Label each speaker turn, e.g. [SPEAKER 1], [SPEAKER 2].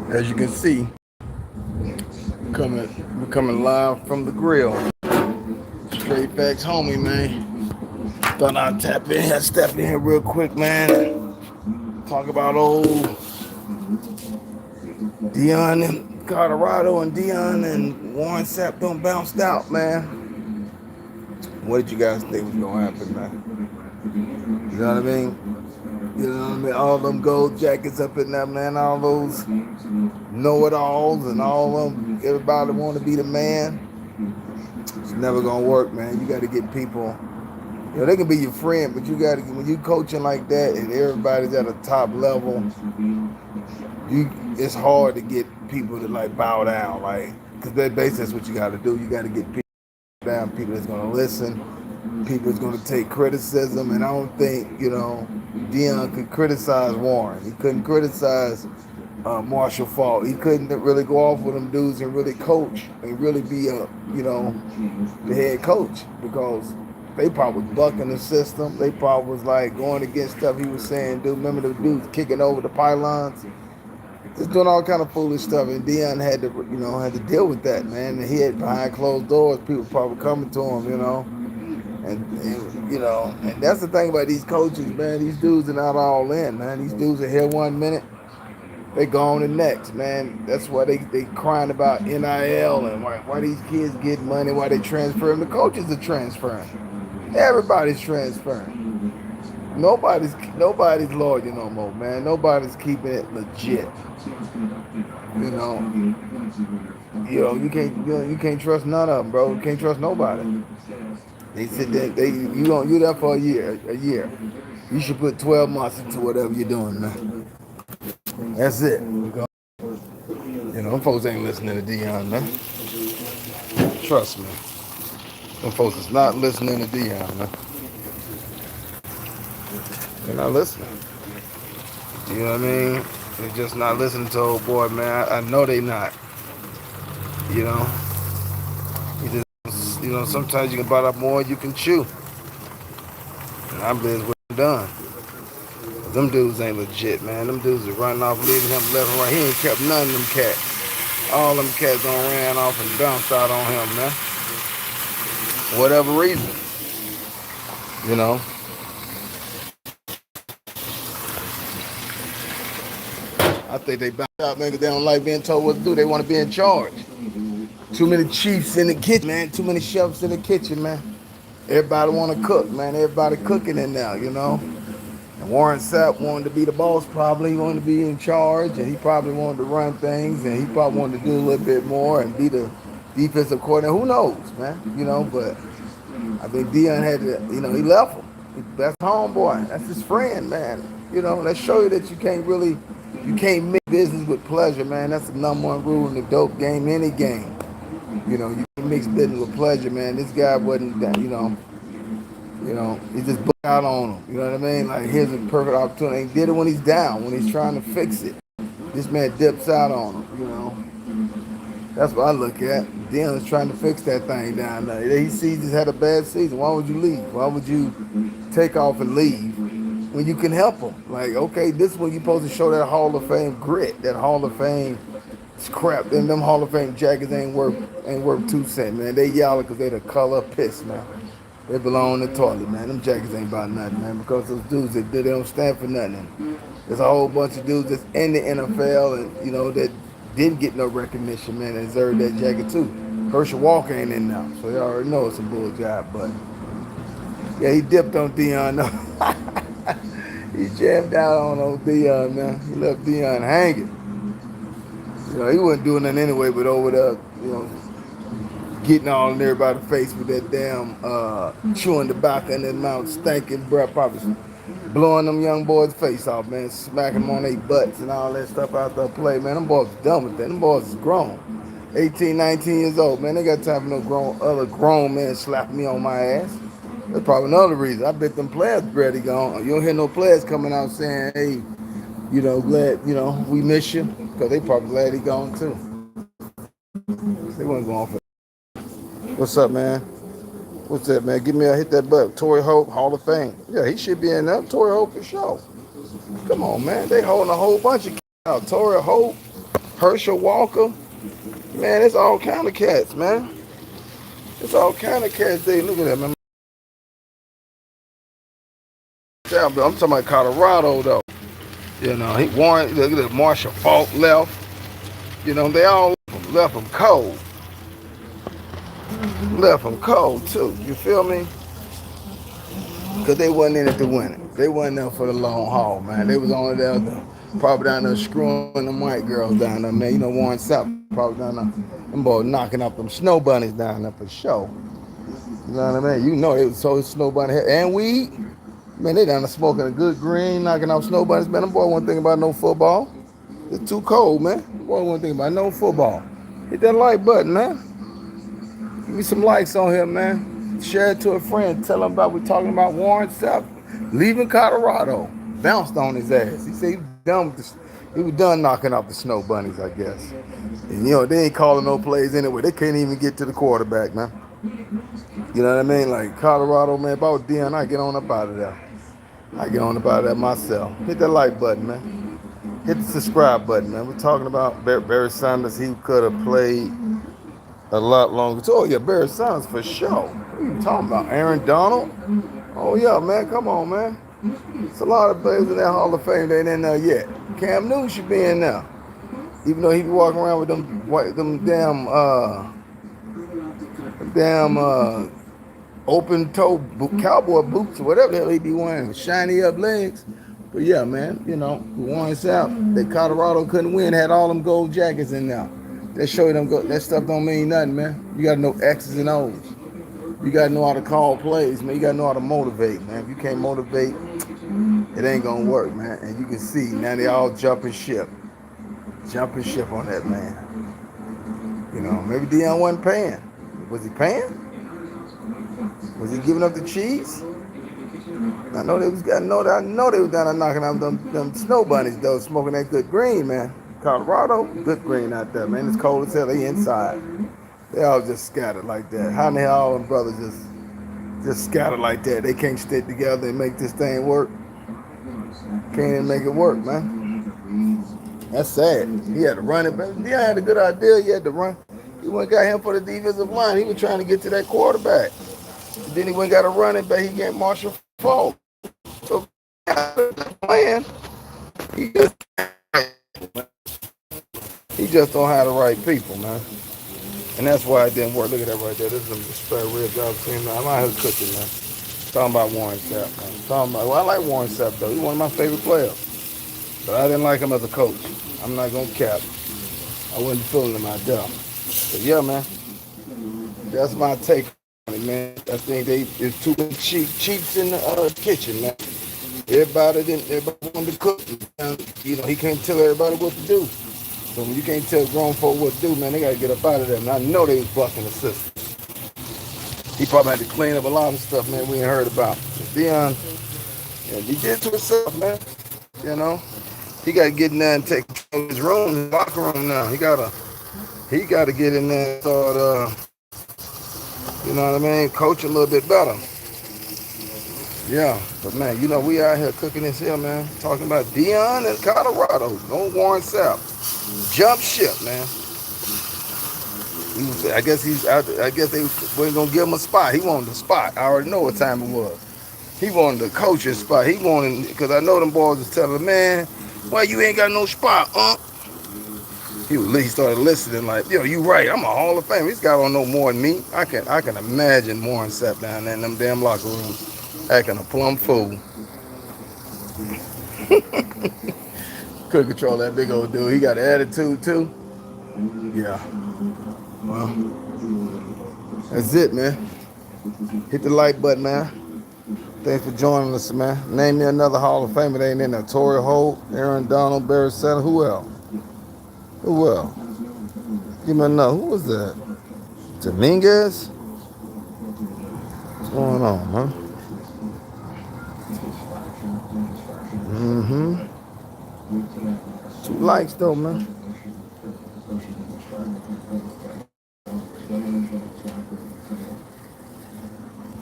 [SPEAKER 1] As you can see, we're coming live from the grill. Straight facts, homie, man. Thought I'd step in here real quick, man. Talk about old Dion and Colorado and Dion and Warren Sapp don't bounced out, man. What did you guys think was gonna happen, man? You know what I mean? You know what I mean? All them gold jackets up in there, man. All those know-it-alls and all them. Everybody want to be the man. It's never gonna work, man. You got to get people. You know, they can be your friend, but you got to when you coaching like that and everybody's at a top level. It's hard to get people to like bow down, like because basically that's what you got to do. You got to get people down, people that's gonna listen, people that's gonna take criticism, and I don't think Dion could criticize Warren. He couldn't criticize Marshall Faulk. He couldn't really go off with them dudes and really coach and really be the head coach because they probably was bucking the system. They probably was like going against stuff he was saying. Dude, remember the dudes kicking over the pylons, just doing all kind of foolish stuff. And Dion had to deal with that, man. And he had behind closed doors, people probably coming to him, and that's the thing about these coaches, man. These dudes are not all in, man. These dudes are here 1 minute. They go on the next, man. That's why they crying about NIL and why these kids get money, why they transferring. The coaches are transferring. Everybody's transferring. Nobody's loyal no more, man. Nobody's keeping it legit. You know, you can't trust none of them, bro. You can't trust nobody. They sit there, you there for a year. You should put 12 months into whatever you're doing, man. That's it. Them folks ain't listening to Dion, man. Trust me. Them folks is not listening to Dion, man. They're not listening. You know what I mean? They're just not listening to old boy, man. I know they not. You know? Sometimes you can bite up more than you can chew. And I'm just done. Them dudes ain't legit, man. Them dudes are running off, leaving him left and right. He ain't kept none of them cats. All them cats done ran off and bounced out on him, man. Whatever reason. I think they bounced out, man, because they don't like being told what to do. They want to be in charge. Too many chiefs in the kitchen, man. Too many chefs in the kitchen, man. Everybody want to cook, man. Everybody cooking in now, And Warren Sapp wanted to be the boss, probably. He wanted to be in charge, and he probably wanted to run things, and he probably wanted to do a little bit more and be the defensive coordinator. Who knows, man? But I think Dion had to, he left him. That's homeboy. That's his friend, man. Let's show you that you can't mix business with pleasure, man. That's the number one rule in the dope game, any game. You can mix business with pleasure, man. This guy wasn't that, he just booked out on him. You know what I mean? Like, here's a perfect opportunity. He did it when he's down, when he's trying to fix it. This man dips out on him, That's what I look at. Dion's trying to fix that thing down there. He sees he's had a bad season. Why would you leave? Why would you take off and leave when you can help him? Like, okay, this is when you're supposed to show that Hall of Fame grit, that Hall of Fame crap. Them Hall of Fame jackets ain't worth 2 cents, man. They yelling because they the color piss, man. They belong in the toilet, man. Them jackets ain't about nothing, man, because those dudes they don't stand for nothing. There's a whole bunch of dudes that's in the NFL and that didn't get no recognition, man, and deserve that jacket too. Herschel Walker ain't in now, so you already know it's a bull job, but yeah, he dipped on Dion. He jammed out on old Dion, man. He left Dion hanging. He wasn't doing nothing anyway, but over there, getting all in everybody's face with that damn chewing tobacco in their mouth, stinking breath, probably blowing them young boys' face off, man, smacking them on their butts and all that stuff out there play, man. Them boys are done with that. Them boys is grown. 18, 19 years old, man. They got time for no other grown man slapping me on my ass. That's probably another reason. I bet them players ready gone. You don't hear no players coming out saying, hey, glad, we miss you. Because they probably glad he gone too. They wasn't going for it. What's up, man? What's that, man? Hit that button. Torrey Hope, Hall of Fame. Yeah, he should be in there. Torrey Hope for sure. Come on, man. They holding a whole bunch of kids out. Torrey Hope, Herschel Walker, man, it's all kind of cats, man. It's all kind of cats. They look at that, man. I'm talking about Colorado though. You know, he Warren, look at that Marshall Falk left. You know, they all left him cold. Left him cold too. You feel me? Because they wasn't in it to win it. They wasn't there for the long haul, man. They was only there probably down there screwing them white girls down there, man. You know, Warren Sapp probably down there. Them boys knocking up them snow bunnies down there for sure. You know what I mean? You know they was so snow bunny and weed. Man, they down there smoking a good green, knocking off snow bunnies. Man, them boy wasn't thinking about no football. It's too cold, man. Them boy wasn't thinking about no football. Hit that like button, man. Give me some likes on here, man. Share it to a friend. Tell him about we talking about Warren Sapp leaving Colorado. Bounced on his ass. He said he was done with this. He was done knocking off the snow bunnies, I guess. And you know, they ain't calling no plays anyway. They can't even get to the quarterback, man. You know what I mean? Like Colorado, man, if I was Deion, I get on up out of there. I get on up out of there myself. Hit that like button, man. Hit the subscribe button, man. We're talking about Barry Sanders. He could have played a lot longer. Oh yeah, Barry Sanders for sure. What are you talking about? Aaron Donald? Oh yeah, man. Come on, man. It's a lot of players in that Hall of Fame that ain't in there yet. Cam Newton should be in there. Even though he be walking around with them damn open toe cowboy boots or whatever the hell he be wearing, shiny up legs. But yeah, man, you know, Warren Sapp, that Colorado couldn't win, had all them gold jackets in there. That show you that stuff don't mean nothing, man. You gotta know X's and O's. You gotta know how to call plays, man. You gotta know how to motivate, man. If you can't motivate, it ain't gonna work, man. And you can see now they all jumping ship on that man. You know, maybe Deion wasn't paying. Was he paying? Was he giving up the cheese? I know they was down there knocking out them snow bunnies though, smoking that good green, man. Colorado, good green out there, man. It's cold as hell. They inside. They all just scattered like that. How the hell all them brothers just scattered like that? They can't stick together and make this thing work. Can't even make it work, man. That's sad. He had to run it, but he had a good idea. He had to run. He went and got him for the defensive line. He was trying to get to that quarterback. Then he went and got a running back. He got Marshall Falk. So plan. He just don't have the right people, man. And that's why it didn't work. Look at that right there. This is some spare ribs I've seen. I'm out here cooking, man. Talking about Warren Sapp, man. Well, I like Warren Sapp, though. He's one of my favorite players. But I didn't like him as a coach. I'm not going to cap. I wasn't feeling him out there. But yeah, man. That's my take on it, man. I think there's too many cheats in the kitchen, man. Everybody wanted to cook. You know, he can't tell everybody what to do. So when you can't tell grown folk what to do, man, they got to get up out of there. And I know they was bucking the system. He probably had to clean up a lot of stuff, man, we ain't heard about. Deion, yeah, he did it to himself, man. You know, he got to get in there and take control of his room, his locker room now. He got to get in there and start, you know what I mean, coach a little bit better. Yeah, but man, you know, we out here cooking this here, man. Talking about Deion and Colorado. No Warren Sapp. Jump ship, man. I guess they weren't gonna give him a spot. He wanted the spot. I already know what time it was. He wanted the coach's spot. He wanted, because I know them boys was telling him, man, why you ain't got no spot, He started listening like, yo, you right. I'm a Hall of Fame. This guy don't know more than me. I can imagine Warren Sapp down there in them damn locker rooms acting a plumb fool. Couldn't control that big old dude. He got an attitude too. Yeah. Well, that's it, man. Hit the like button, man. Thanks for joining us, man. Name me another Hall of Famer that ain't in there. Torrey Holt, Aaron Donald, Barry Sanders. Who else? Who else? Give me another. Who was that? Dominguez? What's going on, man? Mm-hmm. 2 likes though, man.